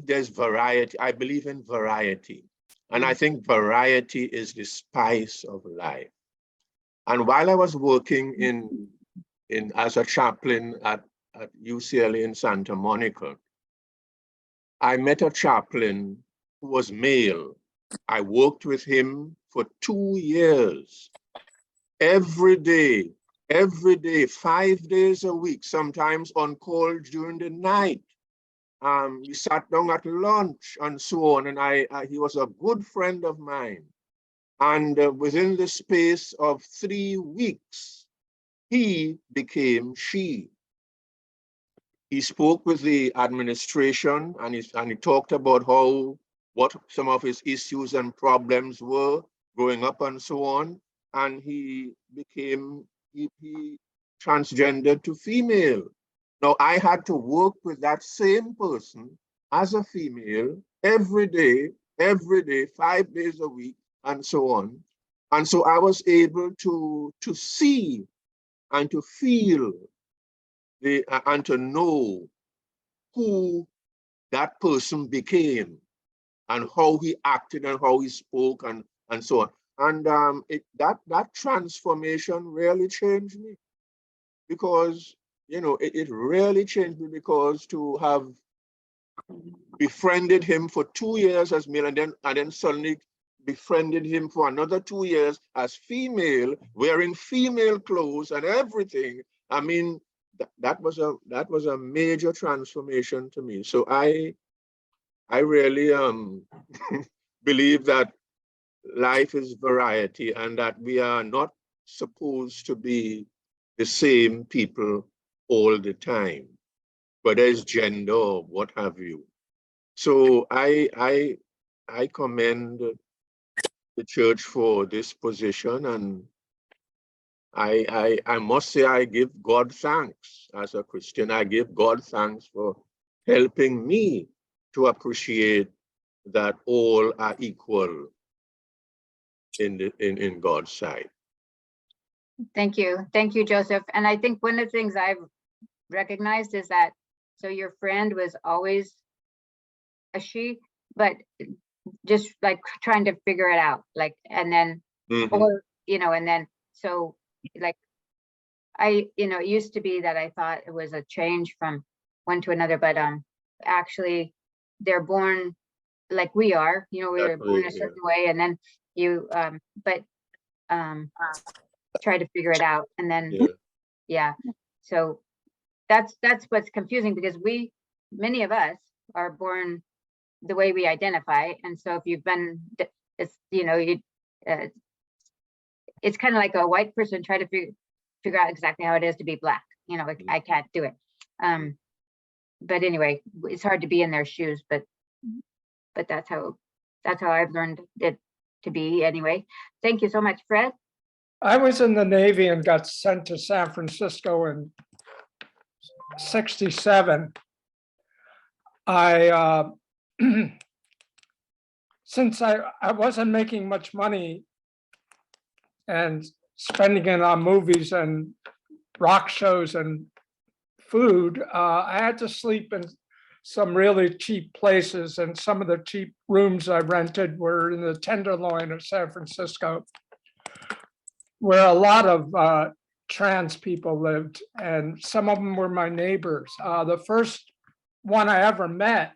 there's variety. I believe in variety. And I think variety is the spice of life. And while I was working as a chaplain at UCLA in Santa Monica, I met a chaplain who was male. I worked with him for 2 years, every day, 5 days a week, sometimes on call during the night. We sat down at lunch and so on, and he was a good friend of mine. And within the space of 3 weeks, he became she. He spoke with the administration, and he talked about what some of his issues and problems were growing up and so on. And he transgendered to female. Now I had to work with that same person as a female every day, 5 days a week, and so on. And so I was able to see and to feel and to know who that person became and how he acted and how he spoke and so on. And that transformation really changed me, because it really changed me, because to have befriended him for 2 years as male and then suddenly befriended him for another 2 years as female, wearing female clothes and everything. I mean, that was a major transformation to me. So I really believe that life is variety, and that we are not supposed to be the same people all the time, whether it's gender or what have you. So I commend the church for this position, and I must say I give God thanks. As a Christian, I give God thanks for helping me to appreciate that all are equal in God's sight. Thank you, Joseph. And I think one of the things I've recognized is that, so your friend was always a she, but just like trying to figure it out, like, and then, or, and then, so like, it used to be that I thought it was a change from one to another, but actually they're born like we are, we were born a certain way, and then you try to figure it out, and then so that's what's confusing, because many of us are born the way we identify, and so if you've been, it's it's kind of like a white person trying to figure out exactly how it is to be Black. I can't do it. But anyway, it's hard to be in their shoes, but that's how I've learned it to be anyway. Thank you so much, Fred. I was in the Navy and got sent to San Francisco in '67. I since I wasn't making much money and spending it on movies and rock shows and food, I had to sleep in some really cheap places, and some of the cheap rooms I rented were in the Tenderloin of San Francisco, where a lot of trans people lived, and some of them were my neighbors. The first one I ever met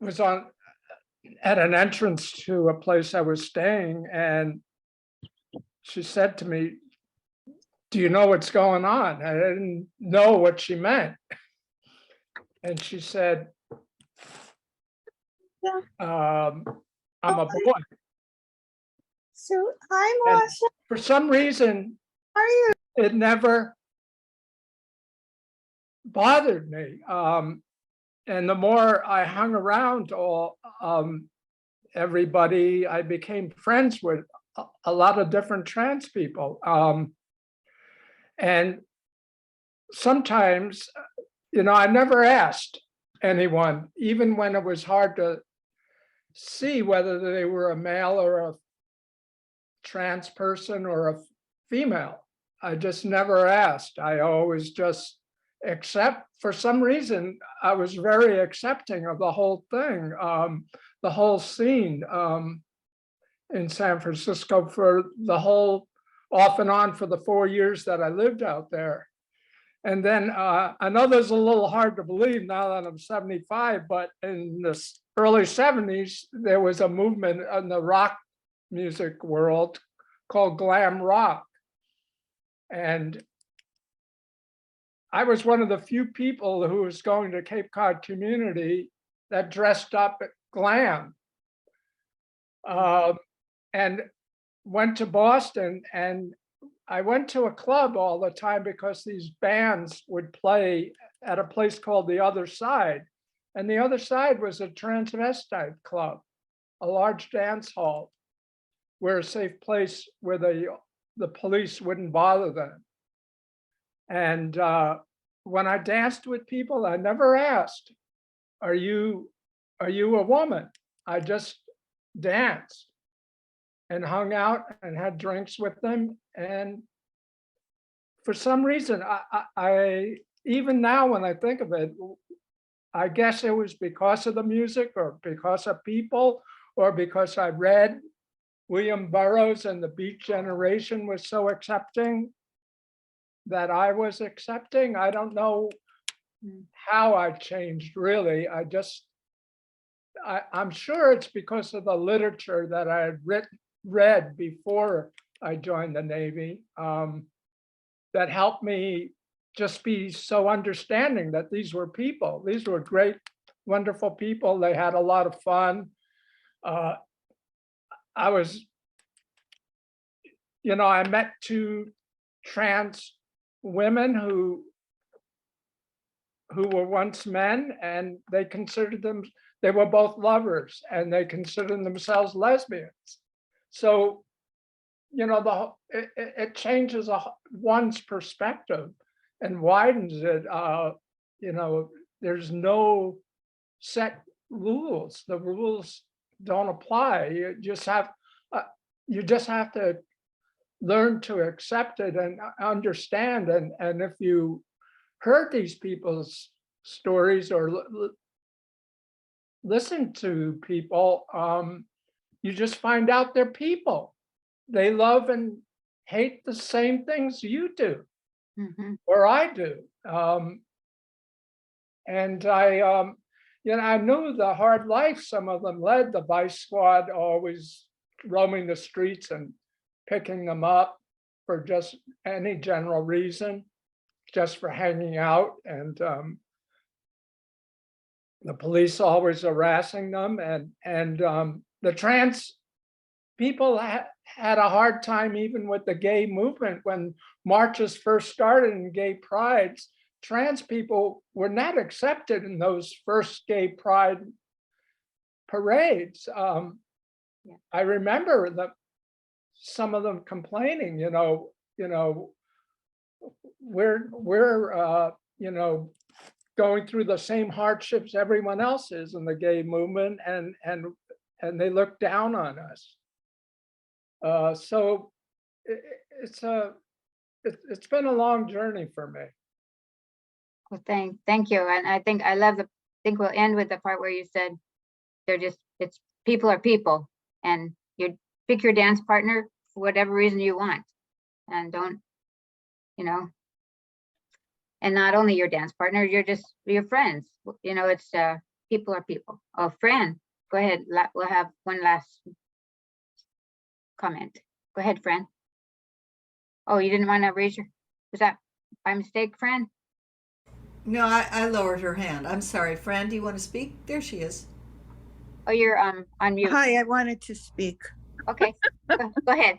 was at an entrance to a place I was staying, and she said to me, "Do you know what's going on?" I didn't know what she meant. And she said, I'm a boy. So I'm And Masha. for some reason, How are you? it never bothered me. And the more I hung around everybody, I became friends with a lot of different trans people. And sometimes, I never asked anyone, even when it was hard to see whether they were a male or a trans person or a female. I just never asked. I always just for some reason, I was very accepting of the whole thing, the whole scene in San Francisco for the whole off and on for the 4 years that I lived out there. And then I know this is a little hard to believe now that I'm 75, but in the early 70s, there was a movement in the rock music world called glam rock. And I was one of the few people who was going to Cape Cod community that dressed up glam and went to Boston, and I went to a club all the time because these bands would play at a place called The Other Side. And The Other Side was a transvestite club, a large dance hall, where a safe place where the police wouldn't bother them. And when I danced with people, I never asked, are you a woman? I just danced and hung out and had drinks with them. And for some reason, I even now when I think of it, I guess it was because of the music or because of people or because I read William Burroughs and the Beat Generation was so accepting that I was accepting. I don't know how I changed really. I'm sure it's because of the literature that I had read before I joined the Navy that helped me just be so understanding that these were people. These were great, wonderful people. They had a lot of fun. I met two trans women who were once men, and they were both lovers, and they considered themselves lesbians. So, it changes one's perspective and widens it. There's no set rules. The rules don't apply. You just have to learn to accept it and understand. And if you heard these people's stories or listen to people, you just find out they're people. They love and hate the same things you do Mhm. or I do. And I knew the hard life some of them led. The vice squad always roaming the streets and picking them up for just any general reason, just for hanging out, and the police always harassing them, and the trans people had a hard time even with the gay movement when marches first started and gay prides. Trans people were not accepted in those first gay pride parades. I remember some of them complaining, we're going through the same hardships everyone else is in the gay movement, and they look down on us. So it's been a long journey for me. Well, thank you. And I think think we'll end with the part where you said it's people are people, and you pick your dance partner for whatever reason you want, and don't, and not only your dance partner, your friends. It's people are people. Oh, Fran, go ahead. We'll have one last comment. Go ahead, Fran. Oh, you didn't want to raise was that by mistake, Fran? No, I lowered her hand. I'm sorry. Fran, do you want to speak? There she is. Oh, you're on mute. Hi, I wanted to speak. Okay, go ahead.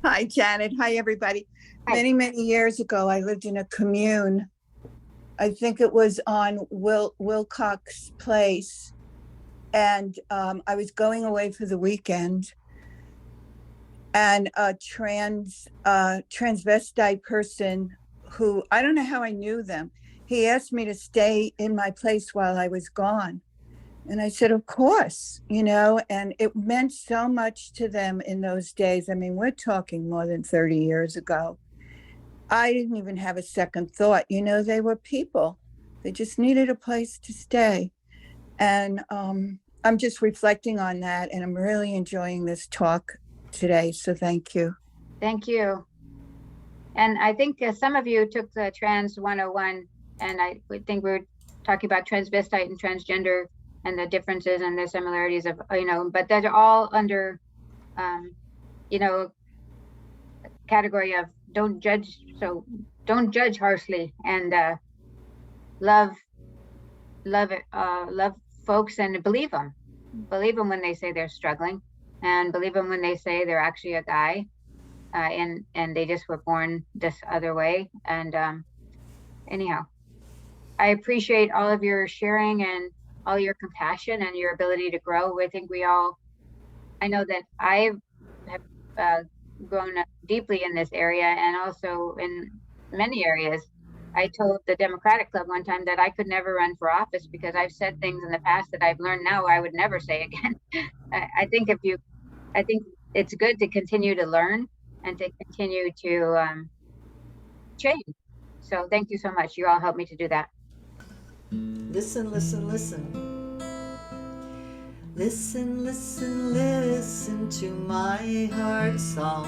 Hi, Janet. Hi, everybody. Hi. Many, many years ago, I lived in a commune. I think it was on Wilcox Place. And I was going away for the weekend. And a transvestite person who, I don't know how I knew them, he asked me to stay in my place while I was gone. And I said, of course, and it meant so much to them in those days. I mean, we're talking more than 30 years ago. I didn't even have a second thought. They were people. They just needed a place to stay. And I'm just reflecting on that, and I'm really enjoying this talk today. So thank you. Thank you. And I think some of you took the Trans 101, and I would think we were talking about transvestite and transgender and the differences and the similarities of, but those are all under, category of don't judge. So don't judge harshly, and love folks and believe them when they say they're struggling, and believe them when they say they're actually a guy, and they just were born this other way. And anyhow, I appreciate all of your sharing and all your compassion and your ability to grow. I think I know that I have grown up deeply in this area, and also in many areas. I told the Democratic Club one time that I could never run for office because I've said things in the past that I've learned now I would never say again. I think it's good to continue to learn and to continue to change. So thank you so much. You all helped me to do that. Listen, listen, listen. Listen, listen, listen to my heart song.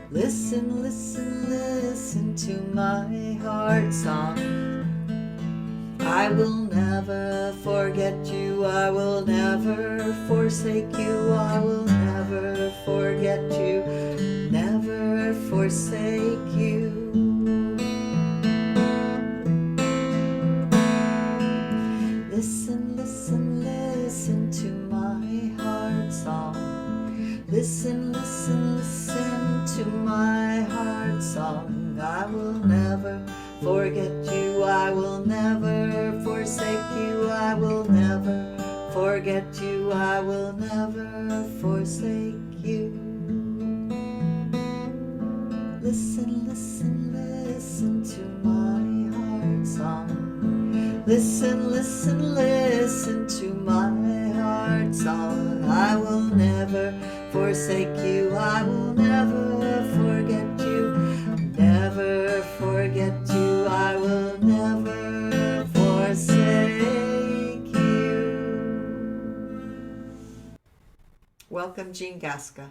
Listen, listen, listen to my heart song. I will never forget you. I will never forsake you. I will never forget you. Never forsake you. Listen, listen, listen to my heart song. Listen, listen, listen to my heart song. I will never forget you. I will never forsake you. I will never forget you. I will never forsake you. Listen, listen, listen to my heart song. Listen, listen, listen to my heart song. I will never forsake you. I will never forget you. Never forget you. I will never forsake you. Welcome, Jean Gasca.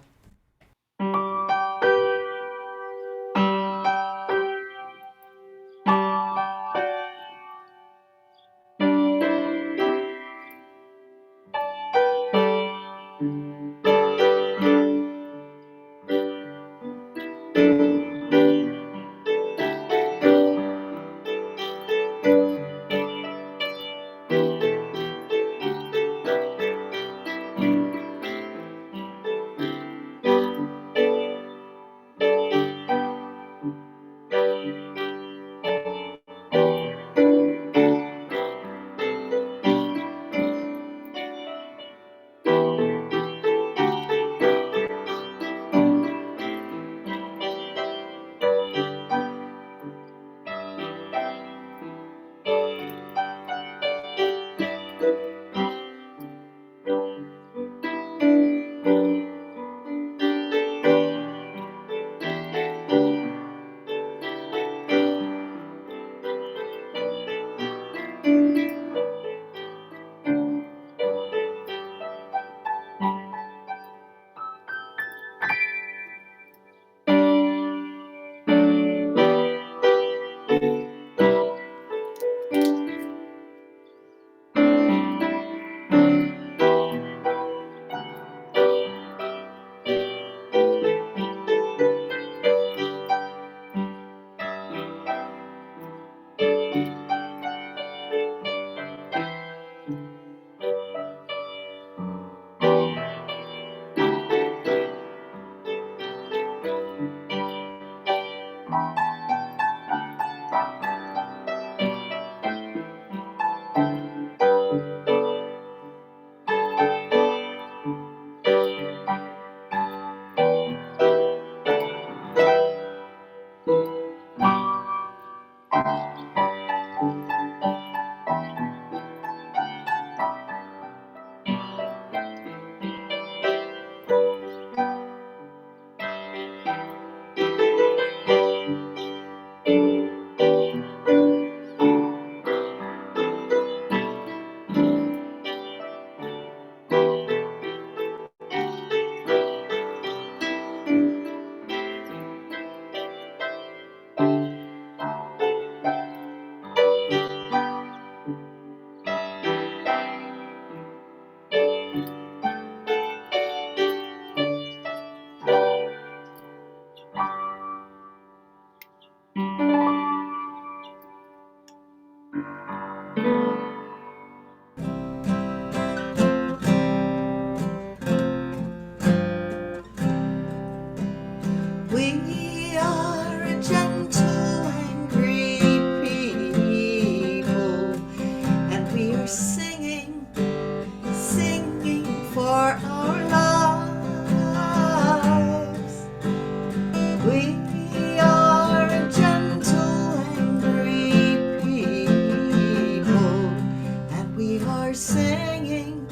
singing,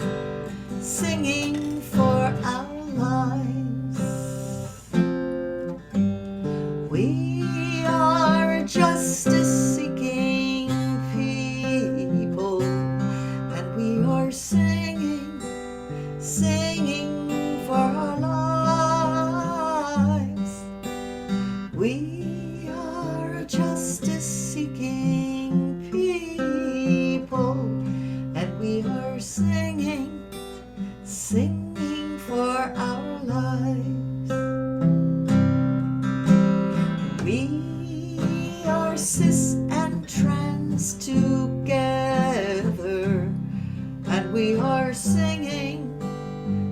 singing for our lives. We are justice-seeking people, and we are singing, singing for our lives. We are justice-seeking people, and we are singing, singing for our lives. We are cis and trans together, and we are singing,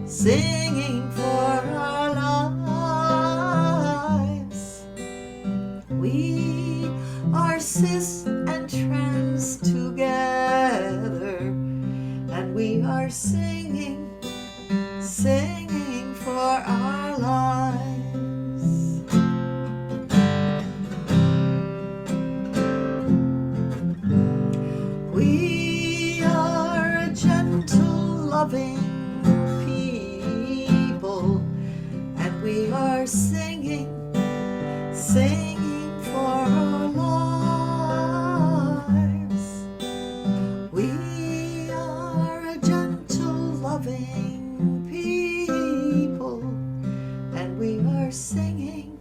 singing for our lives. We are cis and trans together, and we are singing, singing for our lives. We are gentle, loving people, and we are singing, singing for our lives. We are a gentle, loving people, and we are singing,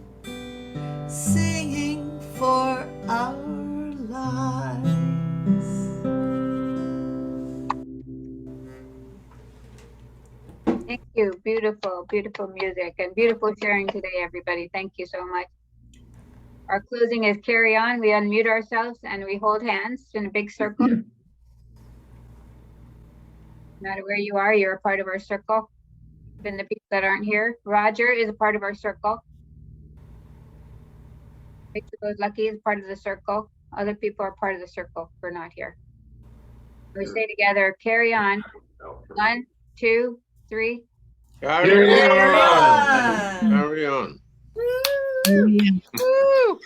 singing for our lives. Thank you. Beautiful, beautiful music and beautiful sharing today, everybody. Thank you so much. Our closing is carry on. We unmute ourselves and we hold hands in a big circle. No matter where you are, you're a part of our circle. Even the people that aren't here. Roger is a part of our circle. Rachel Lucky is part of the circle. Other people are part of the circle. We're not here. We say together, carry on. 1, 2, 3. Carry on. on. Carry on. Woo!